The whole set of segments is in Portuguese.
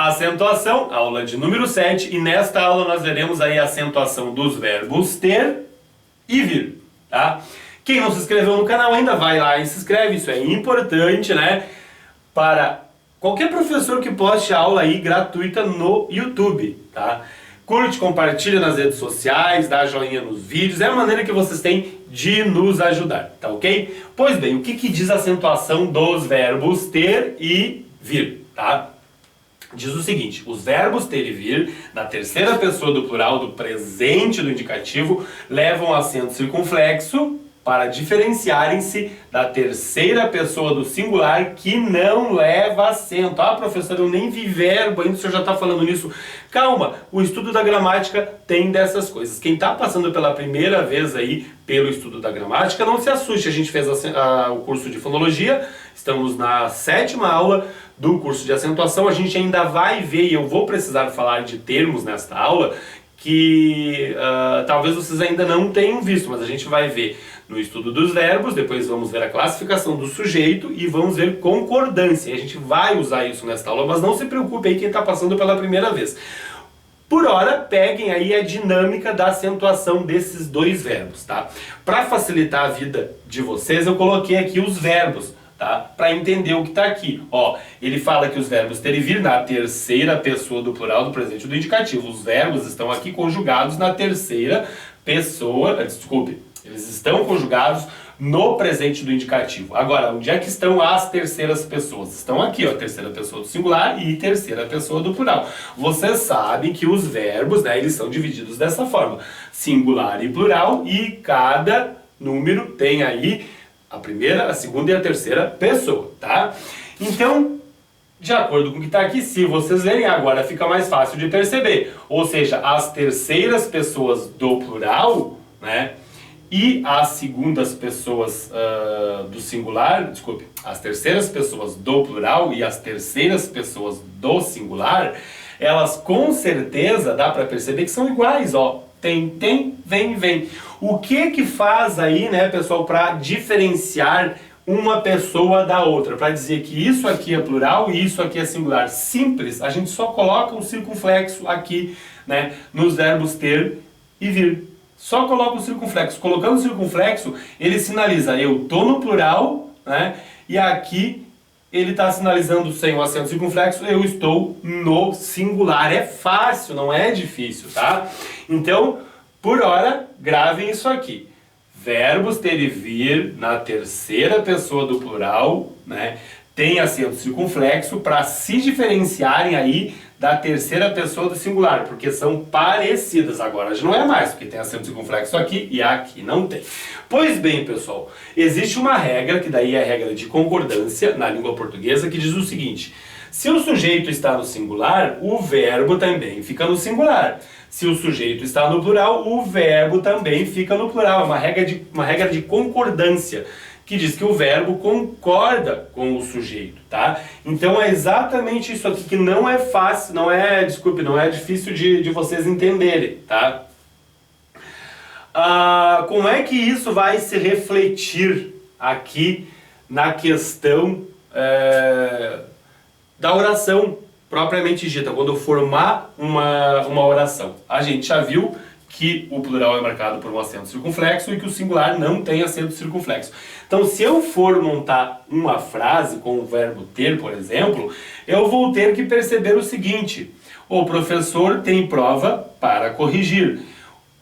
Acentuação, aula de número 7, e nesta aula nós veremos aí a acentuação dos verbos ter e vir, tá? Quem não se inscreveu no canal ainda, vai lá e se inscreve, isso é importante, né? Para qualquer professor que poste aula aí gratuita no YouTube, tá? Curte, compartilha nas redes sociais, dá joinha nos vídeos, é a maneira que vocês têm de nos ajudar, tá ok? Pois bem, o que diz a acentuação dos verbos ter e vir, tá? Diz o seguinte: os verbos ter e vir, na terceira pessoa do plural do presente do indicativo, levam acento circunflexo para diferenciarem-se da terceira pessoa do singular que não leva acento. Ah, professor, eu nem vi verbo ainda, o senhor já está falando nisso. Calma, o estudo da gramática tem dessas coisas. Quem está passando pela primeira vez aí pelo estudo da gramática, não se assuste. A gente fez o curso de fonologia, estamos na 7ª aula do curso de acentuação. A gente ainda vai ver, e eu vou precisar falar de termos nesta aula, que talvez vocês ainda não tenham visto, mas a gente vai ver no estudo dos verbos, depois vamos ver a classificação do sujeito e vamos ver concordância. A gente vai usar isso nesta aula, mas não se preocupe aí quem está passando pela primeira vez. Por hora, peguem aí a dinâmica da acentuação desses dois verbos, tá? Para facilitar a vida de vocês, eu coloquei aqui os verbos, tá? Para entender o que está aqui. Ó, ele fala que os verbos ter e vir na terceira pessoa do plural do presente do indicativo. Os verbos estão aqui conjugados na terceira pessoa, desculpe, eles estão conjugados no presente do indicativo. Agora, onde é que estão as terceiras pessoas? Estão aqui, ó, terceira pessoa do singular e terceira pessoa do plural. Vocês sabem que os verbos, né, eles são divididos dessa forma: singular e plural, e cada número tem aí a primeira, a segunda e a terceira pessoa, tá? Então, de acordo com o que está aqui, se vocês lerem agora, fica mais fácil de perceber. Ou seja, as terceiras pessoas do plural, né, e as segundas pessoas do singular, desculpe, as terceiras pessoas do plural e as terceiras pessoas do singular, elas com certeza dá para perceber que são iguais, ó. Tem, vem, vem. O que faz aí, né, pessoal, para diferenciar uma pessoa da outra? Para dizer que isso aqui é plural e isso aqui é singular? Simples, a gente só coloca um circunflexo aqui, né, nos verbos ter e vir. Só coloca o circunflexo. Colocando o circunflexo, ele sinaliza: eu tô no plural, né, e aqui ele está sinalizando sem o acento circunflexo, eu estou no singular. É fácil, não é difícil, tá? Então, por hora, gravem isso aqui. Verbos ter e vir na terceira pessoa do plural, né, tem acento circunflexo para se diferenciarem aí da terceira pessoa do singular, porque são parecidas. Agora já não é mais, porque tem acento circunflexo aqui e aqui não tem. Pois bem, pessoal, existe uma regra, que daí é a regra de concordância na língua portuguesa, que diz o seguinte: se o sujeito está no singular, o verbo também fica no singular. Se o sujeito está no plural, o verbo também fica no plural. É uma regra de concordância, que diz que o verbo concorda com o sujeito, tá? Então é exatamente isso aqui que não é fácil, não é difícil de vocês entenderem, tá? Como é que isso vai se refletir aqui na questão da oração propriamente dita, quando eu formar uma oração? A gente já viu que o plural é marcado por um acento circunflexo e que o singular não tem acento circunflexo. Então, se eu for montar uma frase com o verbo ter, por exemplo, eu vou ter que perceber o seguinte: o professor tem prova para corrigir.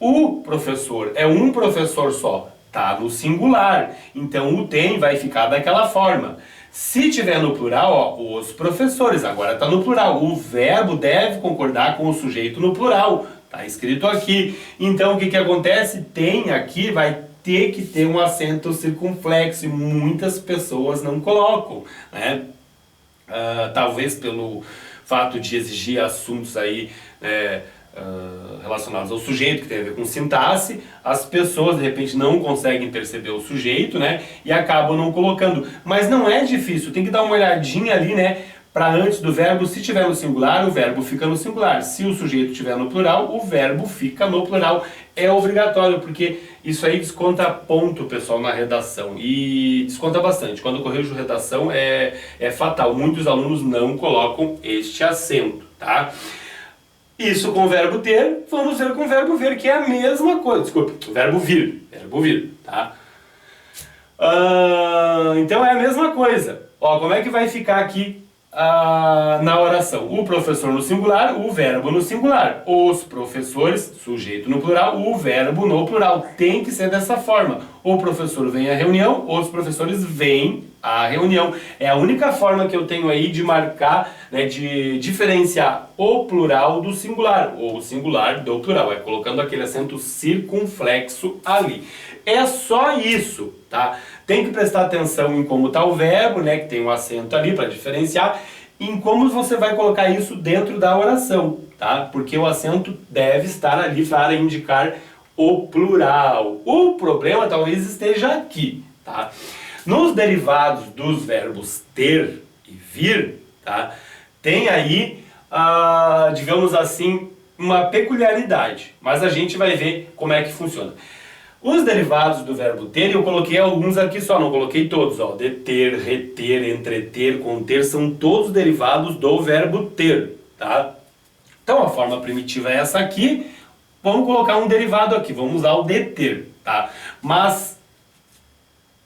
O professor é um professor só, tá no singular, então o tem vai ficar daquela forma. Se tiver no plural, ó, os professores, agora está no plural. O verbo deve concordar com o sujeito no plural. Está escrito aqui. Então o que acontece? Tem aqui, vai ter que ter um acento circunflexo e muitas pessoas não colocam, né? Talvez pelo fato de exigir assuntos aí relacionados ao sujeito, que tem a ver com sintaxe, as pessoas de repente não conseguem perceber o sujeito, né? E acabam não colocando. Mas não é difícil, tem que dar uma olhadinha ali, né? Para antes do verbo, se tiver no singular, o verbo fica no singular. Se o sujeito estiver no plural, o verbo fica no plural. É obrigatório, porque Isso aí desconta ponto, pessoal, na redação, e desconta bastante. Quando eu corrijo redação é fatal, muitos alunos não colocam este acento, tá? Isso com o verbo ter, vamos ver com o verbo ver, que é a mesma coisa, desculpa, o verbo vir, tá? Então é a mesma coisa. Ó, como é que vai ficar aqui na oração? O professor no singular, o verbo no singular. Os professores, sujeito no plural, o verbo no plural. Tem que ser dessa forma. O professor vem à reunião, os professores vêm à reunião. É a única forma que eu tenho aí de marcar, né, de diferenciar o plural do singular, ou o singular do plural. É colocando aquele acento circunflexo ali. É só isso, tá? Tem que prestar atenção em como está o verbo, né, que tem um acento ali para diferenciar, em como você vai colocar isso dentro da oração, tá? Porque o acento deve estar ali para indicar o plural. O problema talvez esteja aqui, tá? Nos derivados dos verbos ter e vir, tá? Tem aí, digamos assim, uma peculiaridade, mas a gente vai ver como é que funciona. Os derivados do verbo ter, eu coloquei alguns aqui só, não coloquei todos, ó. Deter, reter, entreter, conter, são todos derivados do verbo ter, tá? Então a forma primitiva é essa aqui, vamos colocar um derivado aqui, vamos usar o deter, tá? Mas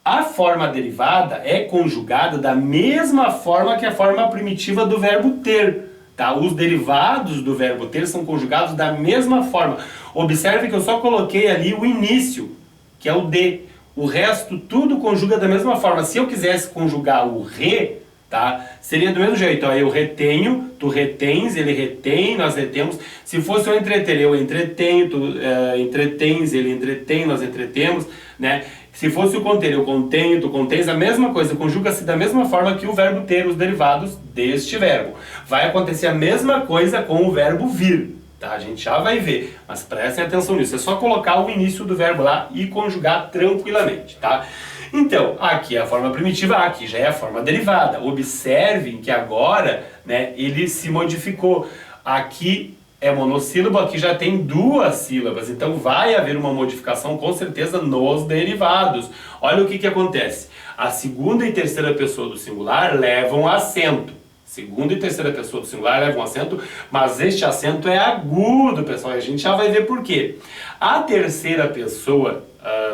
a forma derivada é conjugada da mesma forma que a forma primitiva do verbo ter, tá? Os derivados do verbo ter são conjugados da mesma forma. Observe que eu só coloquei ali o início, que é o de. O resto tudo conjuga da mesma forma. Se eu quisesse conjugar o re, tá? Seria do mesmo jeito. Ó, eu retenho, tu retens, ele retém, nós retemos. Se fosse eu entreter, eu entretenho, tu entretens, ele entretém, nós entretemos, né? Se fosse o conter, eu contenho, tu contens, a mesma coisa, conjuga-se da mesma forma que o verbo ter, os derivados deste verbo. Vai acontecer a mesma coisa com o verbo vir, tá? A gente já vai ver, mas prestem atenção nisso. É só colocar o início do verbo lá e conjugar tranquilamente, tá? Então, aqui é a forma primitiva, aqui já é a forma derivada. Observem que agora, né, ele se modificou. Aqui é monossílabo, aqui já tem duas sílabas, então vai haver uma modificação com certeza nos derivados. Olha o que acontece. A segunda e terceira pessoa do singular levam acento. Segunda e terceira pessoa do singular levam acento, mas este acento é agudo, pessoal, e a gente já vai ver por quê. A terceira pessoa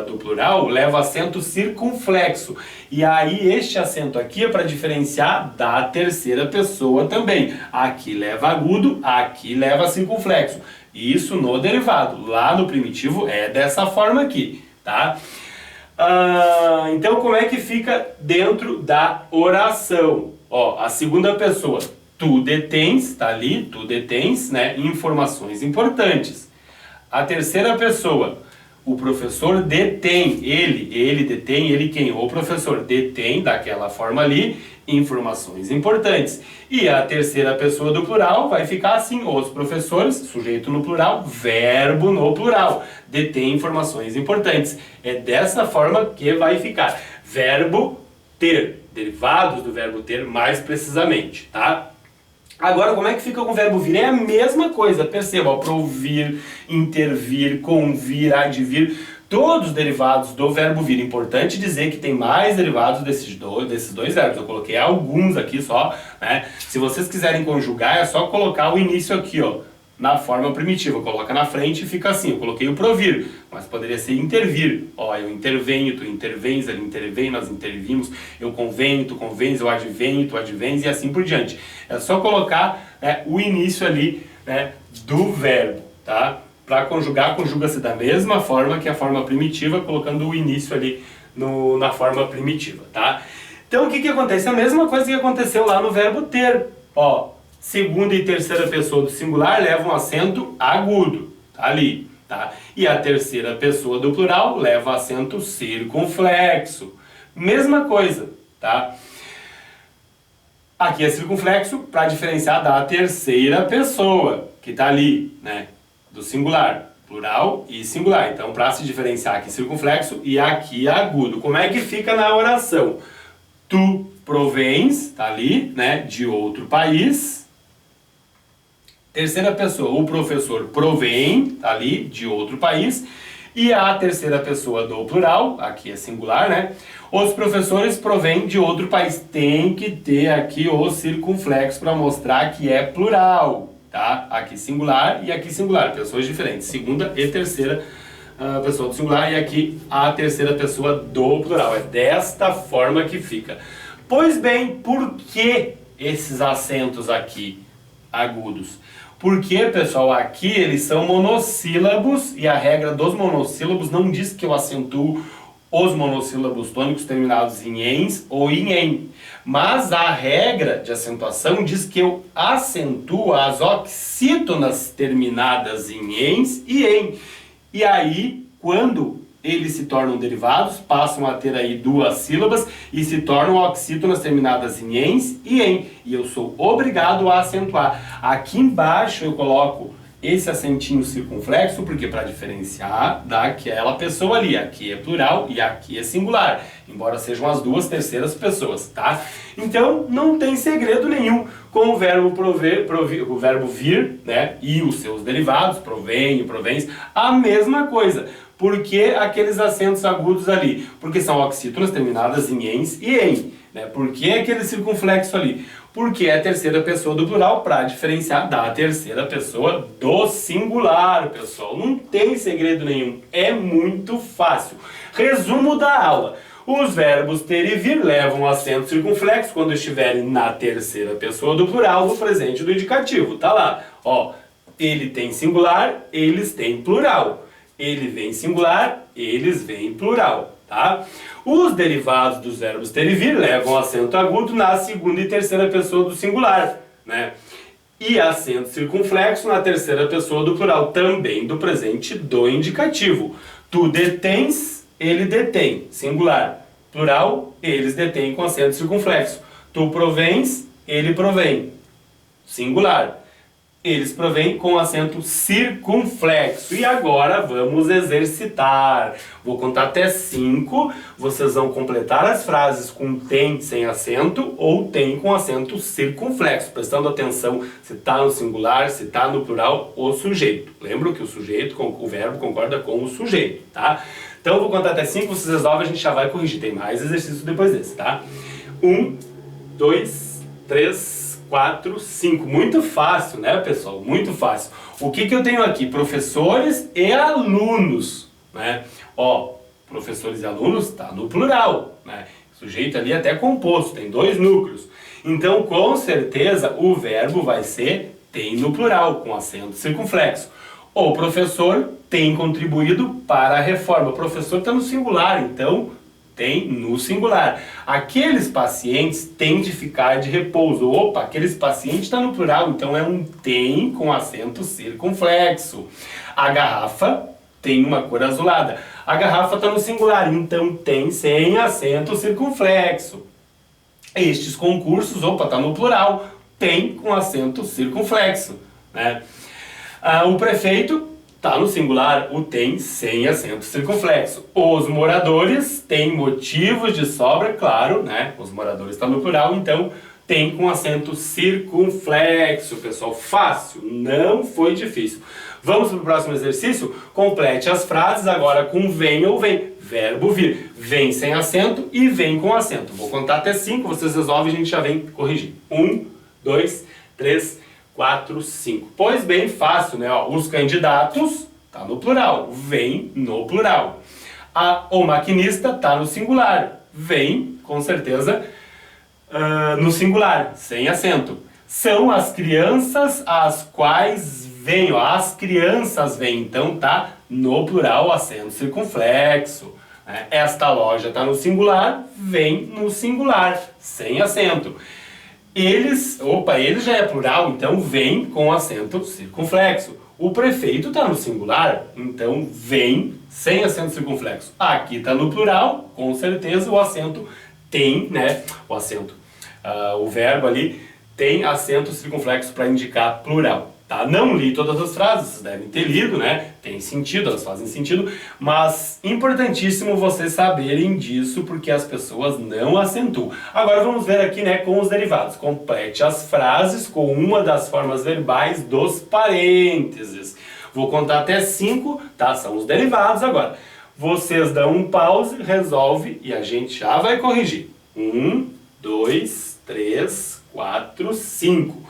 do plural leva acento circunflexo, e aí este acento aqui é para diferenciar da terceira pessoa também. Aqui leva agudo, aqui leva circunflexo. Isso no derivado. Lá no primitivo é dessa forma aqui, tá? Então como é que fica dentro da oração? Ó, a segunda pessoa, tu detens, tá ali, tu detens, né, informações importantes. A terceira pessoa, o professor detém, ele detém, ele quem? O professor detém, daquela forma ali, informações importantes. E a terceira pessoa do plural vai ficar assim, os professores, sujeito no plural, verbo no plural, detém informações importantes. É dessa forma que vai ficar. Verbo ter, derivados do verbo ter mais precisamente, tá? Agora, como é que fica com o verbo vir? É a mesma coisa, perceba, ó, provir, intervir, convir, advir, todos os derivados do verbo vir. Importante dizer que tem mais derivados desses dois verbos, eu coloquei alguns aqui só, né? Se vocês quiserem conjugar, é só colocar o início aqui, ó, na forma primitiva, coloca na frente e fica assim. Eu coloquei o provir, mas poderia ser intervir. Ó, eu intervenho, tu intervens, ele intervém, nós intervimos, eu convenho, tu convens, eu advenho, tu advens e assim por diante. É só colocar, né, o início ali, né, do verbo, tá? Para conjugar, conjuga-se da mesma forma que a forma primitiva, colocando o início ali na forma primitiva, tá? Então o que acontece? A mesma coisa que aconteceu lá no verbo ter, ó. Segunda e terceira pessoa do singular levam acento agudo, tá ali, tá? E a terceira pessoa do plural leva acento circunflexo. Mesma coisa, tá? Aqui é circunflexo para diferenciar da terceira pessoa, que tá ali, né? Do singular, plural e singular. Então, para se diferenciar aqui circunflexo e aqui agudo. Como é que fica na oração? Tu provens, tá ali, né? De outro país. Terceira pessoa, o professor provém, tá ali, de outro país. e a terceira pessoa do plural, aqui é singular, né? Os professores provêm de outro país. Tem que ter aqui o circunflexo para mostrar que é plural, tá? Aqui singular e aqui singular, pessoas diferentes. Segunda e terceira pessoa do singular e aqui a terceira pessoa do plural. É desta forma que fica. Pois bem, por que esses acentos aqui agudos? Porque, pessoal, aqui eles são monossílabos e a regra dos monossílabos não diz que eu acentuo os monossílabos tônicos terminados em ens ou em en. Mas a regra de acentuação diz que eu acentuo as oxítonas terminadas em ens e en. E aí, quando eles se tornam derivados, passam a ter aí duas sílabas e se tornam oxítonas terminadas em ens e en. E eu sou obrigado a acentuar. Aqui embaixo eu coloco esse acentinho circunflexo, porque para diferenciar daquela pessoa ali. Aqui é plural e aqui é singular, embora sejam as duas terceiras pessoas, tá? Então, não tem segredo nenhum com o verbo o verbo vir, né? E os seus derivados, provém, provens, a mesma coisa. Por que aqueles acentos agudos ali? Porque são oxítonas terminadas em ens e en. Né? Por que aquele circunflexo ali? Porque é a terceira pessoa do plural para diferenciar da terceira pessoa do singular, pessoal. Não tem segredo nenhum. É muito fácil. Resumo da aula. Os verbos ter e vir levam acento circunflexo quando estiverem na terceira pessoa do plural do presente do indicativo. Tá lá. Ó, ele tem singular, eles têm plural. Ele vem singular, eles vêm plural, tá? Os derivados dos verbos ter e vir levam acento agudo na segunda e terceira pessoa do singular, né? E acento circunflexo na terceira pessoa do plural, também do presente do indicativo. Tu detens, ele detém, singular. Plural, eles detêm com acento circunflexo. Tu provens, ele provém, singular. Eles provêm com acento circunflexo. E agora vamos exercitar. Vou contar até 5. Vocês vão completar as frases com tem sem acento ou tem com acento circunflexo. Prestando atenção se está no singular, se está no plural, o sujeito. Lembra que o sujeito, o verbo concorda com o sujeito, tá? Então vou contar até 5, vocês resolvem, a gente já vai corrigir. Tem mais exercícios depois desse, tá? 1, 2, 3... 4, 5. Muito fácil, né, pessoal? Muito fácil. O que eu tenho aqui? Professores e alunos, né? Ó, professores e alunos tá no plural, né? O sujeito ali até composto, tem 2 núcleos. Então, com certeza, o verbo vai ser tem no plural, com acento circunflexo. O professor tem contribuído para a reforma. O professor está no singular, então tem no singular. Aqueles pacientes têm de ficar de repouso. Opa, aqueles pacientes está no plural, então é um tem com acento circunflexo. A garrafa tem uma cor azulada. A garrafa está no singular, então tem sem acento circunflexo. Estes concursos, opa, está no plural, tem com acento circunflexo, né? O prefeito está no singular, o tem sem acento circunflexo. Os moradores têm motivos de sobra, claro, né? Os moradores estão no plural, então tem com acento circunflexo, pessoal. Fácil, não foi difícil. Vamos para o próximo exercício? Complete as frases agora com vem ou vem. Verbo vir. Vem sem acento e vem com acento. Vou contar até 5, vocês resolvem e a gente já vem corrigir. 1, 2, 3, 4, 5. Pois bem, fácil, né? Ó, os candidatos tá no plural, vem no plural. O maquinista tá no singular, vem, com certeza, no singular, sem acento. São as crianças as quais vêm, ó, as crianças vêm, então tá no plural, acento circunflexo. Né? Esta loja tá no singular, vem no singular, sem acento. Eles já é plural, então vem com acento circunflexo. O prefeito está no singular, então vem sem acento circunflexo. Aqui está no plural, com certeza o acento tem, né? O verbo ali tem acento circunflexo para indicar plural. Tá? Não li todas as frases, vocês devem ter lido, né? Tem sentido, elas fazem sentido, mas importantíssimo vocês saberem disso, porque as pessoas não acentuam. Agora vamos ver aqui, né, com os derivados. Complete as frases com uma das formas verbais dos parênteses. Vou contar até 5, tá? São os derivados agora. Vocês dão um pause, resolve e a gente já vai corrigir. 1, 2, 3, 4, 5.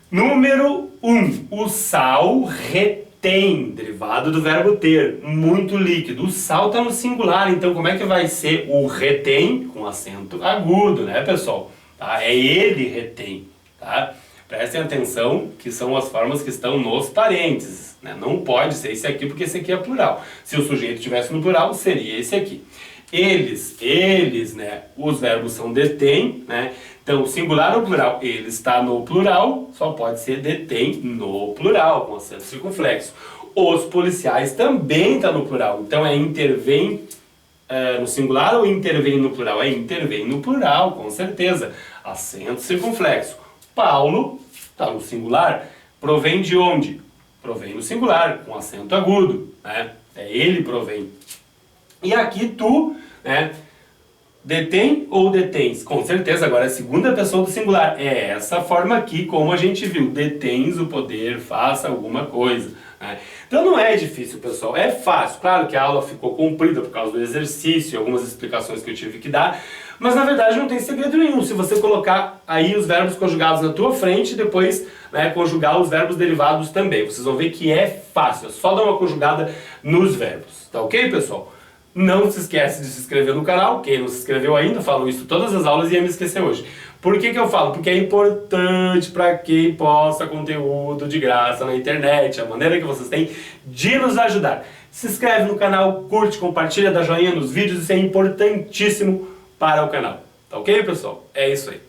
Número 1. O sal retém, derivado do verbo ter, muito líquido. O sal está no singular, então como é que vai ser o retém? Com acento agudo, né, pessoal? Tá? É ele retém, tá? Prestem atenção que são as formas que estão nos parênteses, né? Não pode ser esse aqui porque esse aqui é plural. Se o sujeito estivesse no plural, seria esse aqui. Eles, né? Os verbos são detém, né? Então, singular ou plural, ele está no plural, só pode ser detém no plural, com acento circunflexo. Os policiais também está no plural, então é intervém no singular ou intervém no plural? É intervém no plural, com certeza. Acento circunflexo. Paulo está no singular, provém de onde? Provém no singular, com acento agudo, né? É ele provém. E aqui tu, né? Detém ou detens? Com certeza, agora é a segunda pessoa do singular. É essa forma aqui, como a gente viu. Detens o poder, faça alguma coisa. Né? Então não é difícil, pessoal. É fácil. Claro que a aula ficou comprida por causa do exercício e algumas explicações que eu tive que dar. Mas na verdade não tem segredo nenhum. Se você colocar aí os verbos conjugados na tua frente e depois, né, conjugar os verbos derivados também. Vocês vão ver que é fácil. É só dar uma conjugada nos verbos. Tá ok, pessoal? Não se esquece de se inscrever no canal. Quem não se inscreveu ainda, falo isso todas as aulas e ia me esquecer hoje. Por que que eu falo? Porque é importante para quem posta conteúdo de graça na internet, a maneira que vocês têm de nos ajudar. Se inscreve no canal, curte, compartilha, dá joinha nos vídeos, isso é importantíssimo para o canal. Tá ok, pessoal? É isso aí.